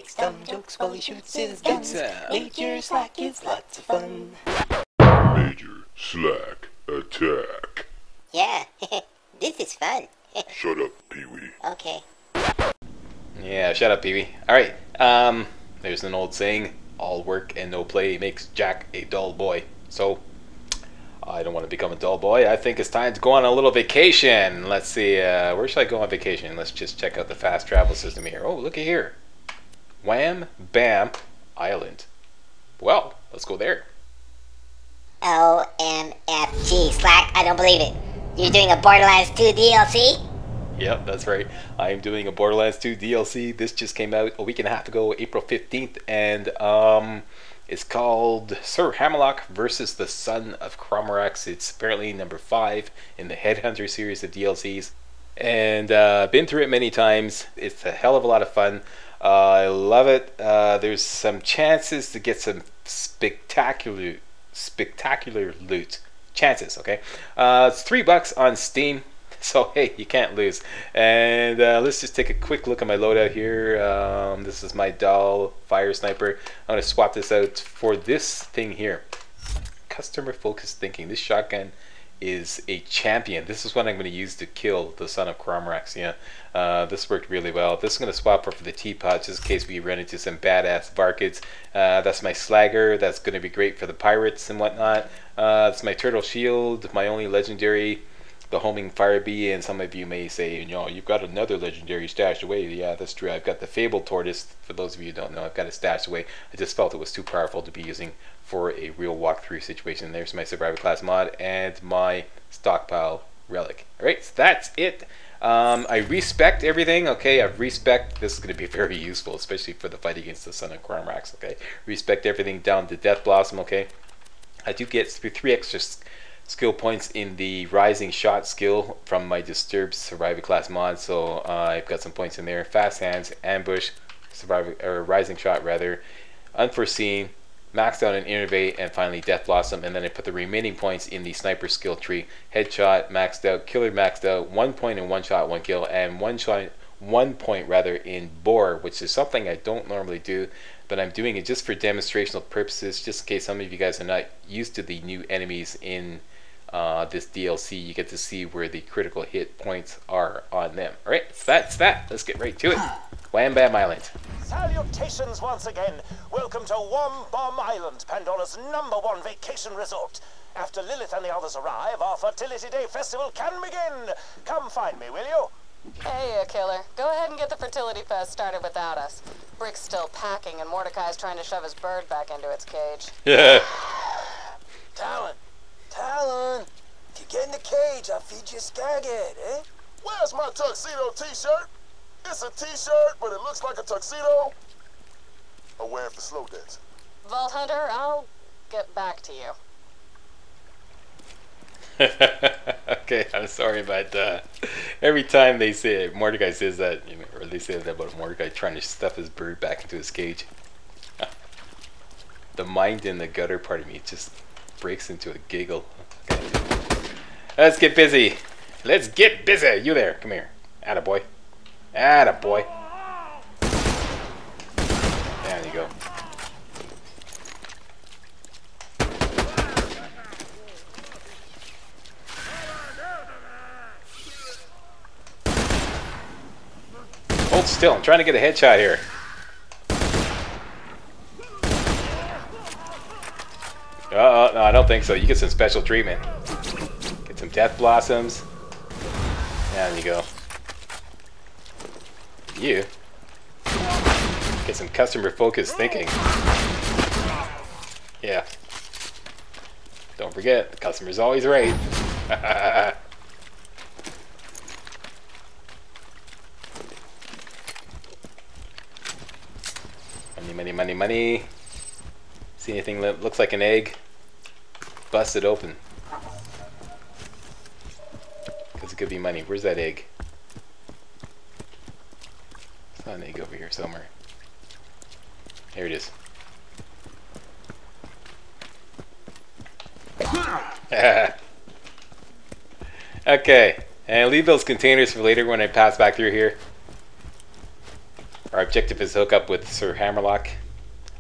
makes dumb jokes while he shoots his guns. Major Slack is lots of fun. Major Slack Attack. Yeah, this is fun. Shut up, Pee-wee. Okay. Yeah, shut up, Pee-wee. Alright, there's an old saying, all work and no play makes Jack a dull boy. So, I don't want to become a dull boy. I think it's time to go on a little vacation. Let's see, where should I go on vacation? Let's just check out the fast travel system here. Oh, look at here. Wam Bam Island. Well, let's go there. OMFG, Slack, I don't believe it. You're doing a Borderlands 2 DLC? Yep, that's right. I'm doing a Borderlands 2 DLC. This just came out a week and a half ago, April 15th, and it's called Sir Hammerlock versus the Son of Crawmerax. It's apparently number 5 in the Headhunter series of DLCs, and been through it many times. It's a hell of a lot of fun. I love it. There's some chances to get some spectacular loot. Chances, okay? It's $3 on Steam. So hey, you can't lose. And let's just take a quick look at my loadout here. This is my Dahl fire sniper. I'm going to swap this out for this thing here. Customer focused thinking. This shotgun is a champion. This is what I'm going to use to kill the Son of Crawmerax. Yeah, this worked really well. This is going to swap up for the teapot just in case we run into some badass varkids. That's my slagger. That's going to be great for the pirates and whatnot. That's my turtle shield, my only legendary, the homing fire bee. And some of you may say, you know, you've got another legendary stashed away. Yeah, that's true. I've got the fabled tortoise. For those of you who don't know, I've got it stashed away. I just felt it was too powerful to be using for a real walkthrough situation. There's my survivor class mod and my stockpile relic. Alright, so that's it. I respect everything. Okay, I respect. This is going to be very useful, especially for the fight against the Son of Crawmerax. Okay, respect everything down to Death Blossom. Okay, I do get 3 extra skill points in the rising shot skill from my disturbed survivor class mod, so I've got some points in there. Fast hands, ambush, survivor or rising shot rather, unforeseen, maxed out and innovate, and finally Death Blossom. And then I put the remaining points in the sniper skill tree. Headshot maxed out, killer maxed out, 1 point in one shot, 1 kill, and 1 point rather in bore, which is something I don't normally do, but I'm doing it just for demonstrational purposes, just in case some of you guys are not used to the new enemies in this DLC. You get to see where the critical hit points are on them. Alright, so that's that. Let's get right to it. Wam Bam Island. Salutations once again. Welcome to Wam Bam Island, Pandora's #1 vacation resort. After Lilith and the others arrive, our Fertility Day festival can begin. Come find me, will you? Hey, killer. Go ahead and get the Fertility Fest started without us. Brick's still packing, and Mordecai's trying to shove his bird back into its cage. Yeah. Talon, if you get in the cage, I'll feed you a skaghead, eh? Where's my tuxedo t-shirt? It's a t-shirt, but it looks like a tuxedo. I wear it for slow dancing. Vault Hunter, I'll get back to you. Okay, I'm sorry, but every time they say Mordecai says that, you know, or they say that about Mordecai trying to stuff his bird back into his cage, the mind in the gutter part of me just breaks into a giggle. Okay. Let's get busy. Let's get busy. You there? Come here. Attaboy. Attaboy. There you go. Hold still. I'm trying to get a headshot here. No, I don't think so. You get some special treatment. Get some Death Blossoms. There you go. You get some customer focused thinking. Yeah. Don't forget, the customer's always right. Money, money, money, money. See anything that looks like an egg? Bust it open. Because it could be money. Where's that egg? There's not an egg over here somewhere. Here it is. Okay. And leave those containers for later when I pass back through here. Our objective is to hook up with Sir Hammerlock.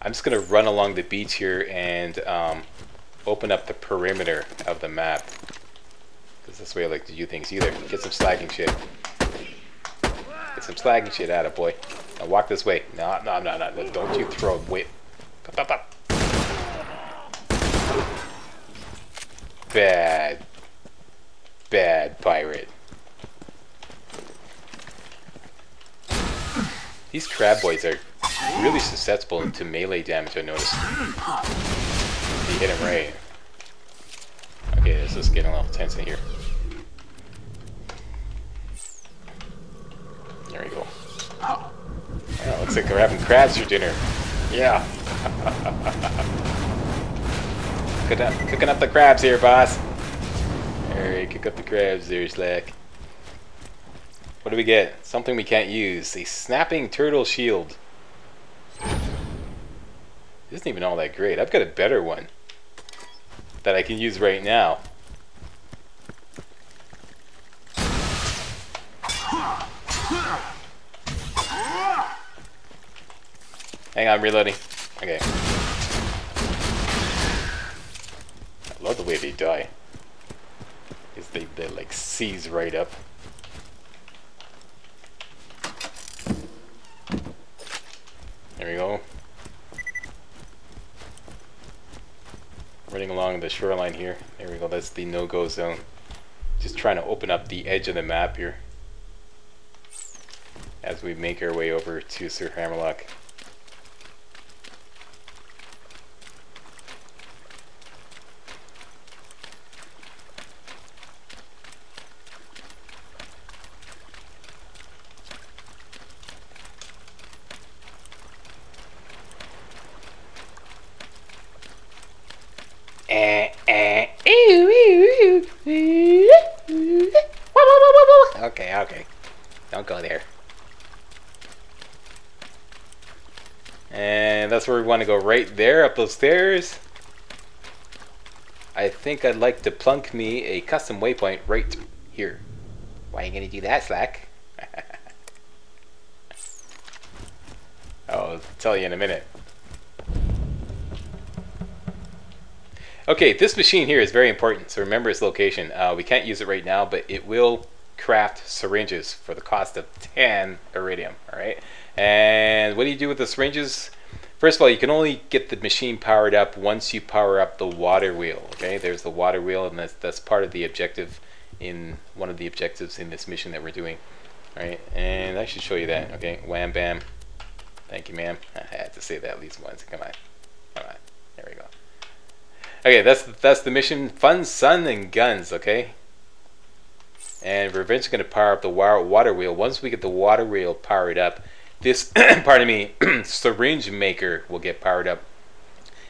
I'm just going to run along the beach here and open up the perimeter of the map. Because that's the way I like to do things. Either get some slagging shit. Get some slagging shit out of boy. Now walk this way. No. Don't you throw a whip. Up. Bad pirate. These craboids are really susceptible to melee damage, I noticed. If you hit him right. Okay, this is getting a little tense in here. There we go. Oh, looks like we're having crabs for dinner. Yeah. Cooking up the crabs here, boss. Alright, cook up the crabs there, Slack. What do we get? Something we can't use. A snapping turtle shield. Isn't even all that great. I've got a better one that I can use right now. Hang on, reloading. Okay. I love the way they die. Because they like seize right up. There we go. Running along the shoreline here. There we go, that's the no-go zone. Just trying to open up the edge of the map here as we make our way over to Sir Hammerlock. Okay. Don't go there. And that's where we want to go, right there, up those stairs. I think I'd like to plunk me a custom waypoint right here. Why are you gonna do that, Slack? I'll tell you in a minute. Okay, this machine here is very important, so remember its location. We can't use it right now, but it will craft syringes for the cost of 10 iridium, alright? And what do you do with the syringes? First of all, you can only get the machine powered up once you power up the water wheel, okay? There's the water wheel, and that's part of the objective in one of the objectives in this mission that we're doing, alright? And I should show you that, okay? Wham Bam. Thank you, ma'am. I had to say that at least once. Come on. There we go. Okay, that's the mission. Fun, sun, and guns, okay? And we're eventually going to power up the water wheel. Once we get the water wheel powered up, this, pardon me, syringe maker will get powered up.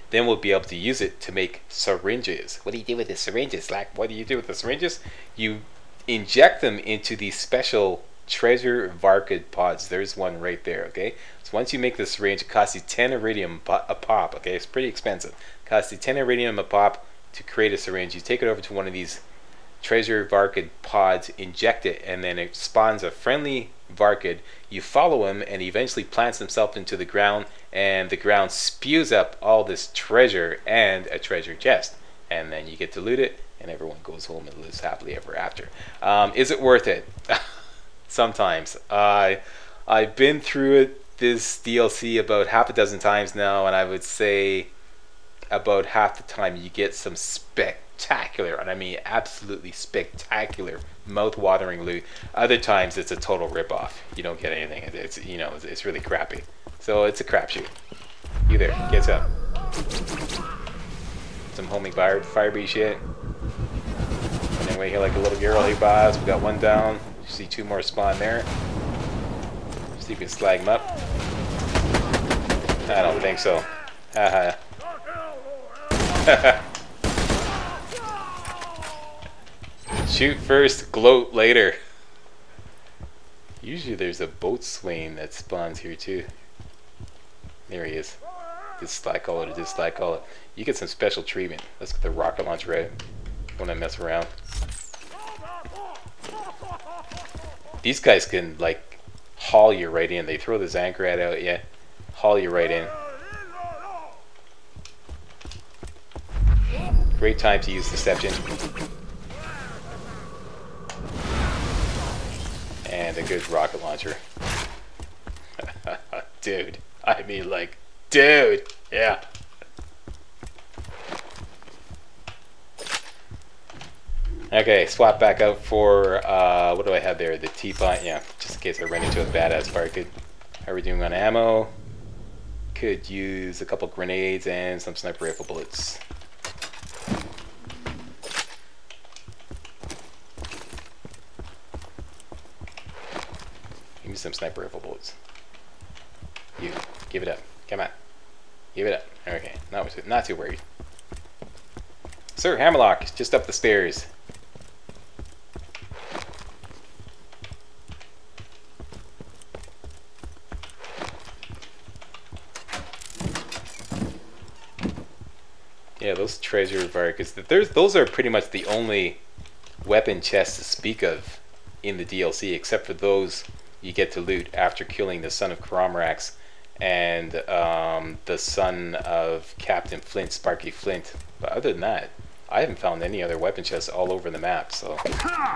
Then we'll be able to use it to make syringes. What do you do with the syringes, Slack? What do you do with the syringes? You inject them into these special treasure varkid pods. There's one right there, okay? So once you make the syringe, it costs you 10 iridium a pop, okay? It's pretty expensive. It costs you 10 iridium a pop to create a syringe. You take it over to one of these treasure varkid pods, inject it, and then it spawns a friendly varkid. You follow him, and he eventually plants himself into the ground, and the ground spews up all this treasure and a treasure chest. And then you get to loot it, and everyone goes home and lives happily ever after. Is it worth it? Sometimes. I've been through this DLC about half a dozen times now, and I would say about half the time you get some spectacular, and I mean absolutely spectacular, mouth-watering loot. Other times it's a total rip-off. You don't get anything. It's, you know, it's really crappy. So it's a crapshoot. You there? Get some. Some homing firebee shit. Anyway, here like a little girl here, boss. We got one down. You see two more spawn there. See if we can slag them up. I don't think so. Haha. Shoot first, gloat later. Usually there's a boatswain that spawns here too. There he is. This slack collar to this slack collar. You get some special treatment. Let's get the rocket launcher out when I mess around. These guys can like haul you right in. They throw this anchor at out, yeah, haul you right in. Great time to use deception. And a good rocket launcher. Dude, I mean like, dude, yeah. Okay, swap back out for, what do I have there? The T-Bot, yeah, just in case I run into a badass varkid. How are we doing on ammo? Could use a couple grenades and some sniper rifle bullets. Give me some sniper rifle bullets. You, give it up. Come on. Give it up. Okay, not too worried. Sir Hammerlock is just up the stairs. Yeah, those treasure varkids. Those are pretty much the only weapon chests to speak of in the DLC, except for those you get to loot after killing the Son of Crawmerax and the son of Captain Flint, Sparky Flint. But other than that, I haven't found any other weapon chests all over the map, so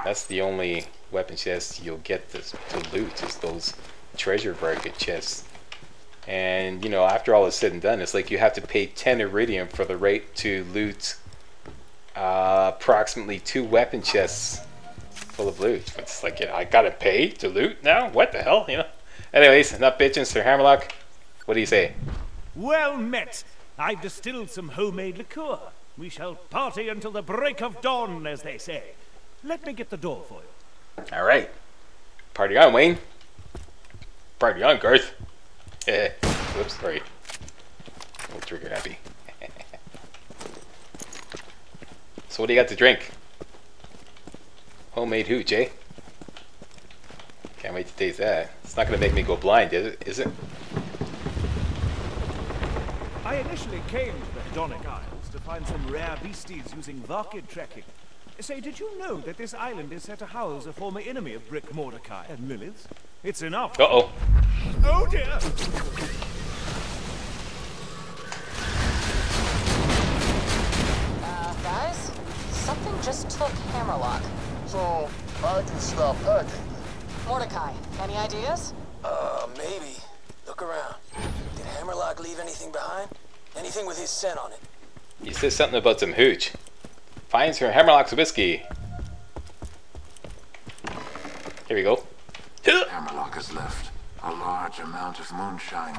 that's the only weapon chests you'll get to loot, is those treasure varkid chests. And, you know, after all is said and done, it's like you have to pay 10 iridium for the right to loot approximately 2 weapon chests full of loot. It's like, yeah, I gotta pay to loot now? What the hell, you know? Anyways, enough bitching, Sir Hammerlock. What do you say? Well met. I've distilled some homemade liqueur. We shall party until the break of dawn, as they say. Let me get the door for you. All right. Party on, Wayne. Party on, Garth. Whoops, sorry. Oh, trigger happy. So what do you got to drink? Homemade hooch, eh? Can't wait to taste that. It's not going to make me go blind, is it? I initially came to the Hedonic Isles to find some rare beasties using varkid tracking. Say, did you know that this island is set to house a former enemy of Brick Mordecai and Lilith? It's enough. Uh-oh. Oh dear! Guys? Something just took Hammerlock. So, I can stop packing. Mordecai, any ideas? Maybe. Look around. Did Hammerlock leave anything behind? Anything with his scent on it? He says something about some hooch. Finds her Hammerlock's whiskey. Here we go. Hammerlock has left a large amount of moonshine.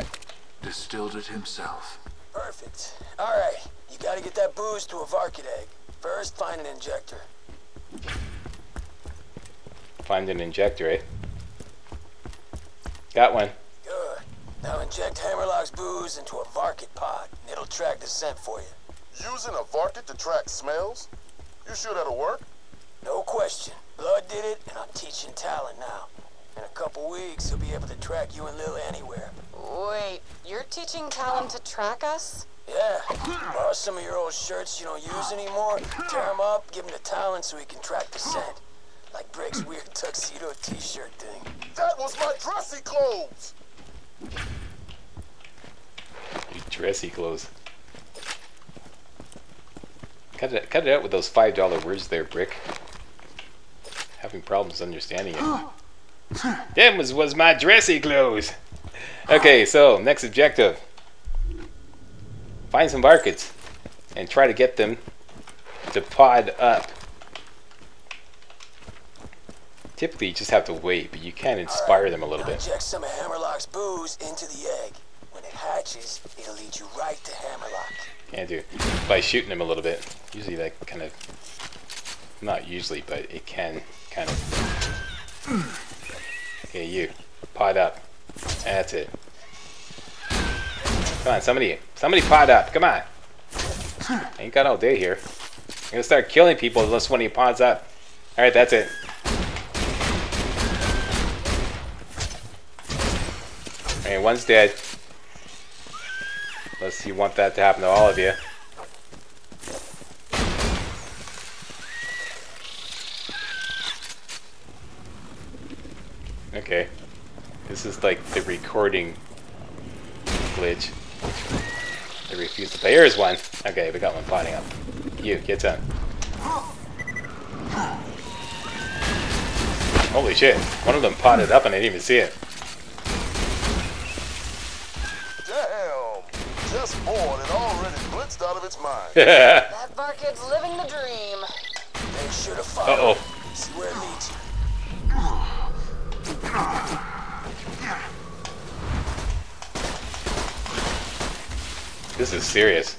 Distilled it himself. Perfect. Alright, you gotta get that booze to a varkid egg. First, find an injector. Find an injector, eh? Got one. Good. Now inject Hammerlock's booze into a varkid pod, and it'll track the scent for you. Using a varkid to track smells? You sure that'll work? No question. Blood did it, and I'm teaching Talon now. In a couple weeks, he'll be able to track you and Lil anywhere. Wait, you're teaching Talon to track us? Yeah. Borrow some of your old shirts you don't use anymore, tear them up, give them to Talon so he can track the scent. Like Brick's weird tuxedo t-shirt thing. That was my dressy clothes! Your dressy clothes. Cut it out with those $5 words there, Brick. Having problems understanding it. Them was my dressy clothes. Okay, so next objective. Find some varkids and try to get them to pod up. Typically you just have to wait, but you can inspire them a little bit. Inject some of Hammerlock's booze into the egg. When it hatches, it'll lead you right to Hammerlock. Can do. By shooting them a little bit. Usually that kind of, not usually, but it can kind of. Okay, you. Pod up. That's it. Come on, somebody pod up. Come on. I ain't got all day here. I'm gonna start killing people unless one of you pods up. Alright, that's it. Alright, one's dead. Unless you want that to happen to all of you. Okay. This is like the recording glitch. They refuse to play. Here's one. Okay, we got one potting up. You, get down. Holy shit. One of them potted up and I didn't even see it. Damn. Just born and already blitzed out of its mind. That varkid's living the dream. Make sure to follow. See where it leads you. This is serious.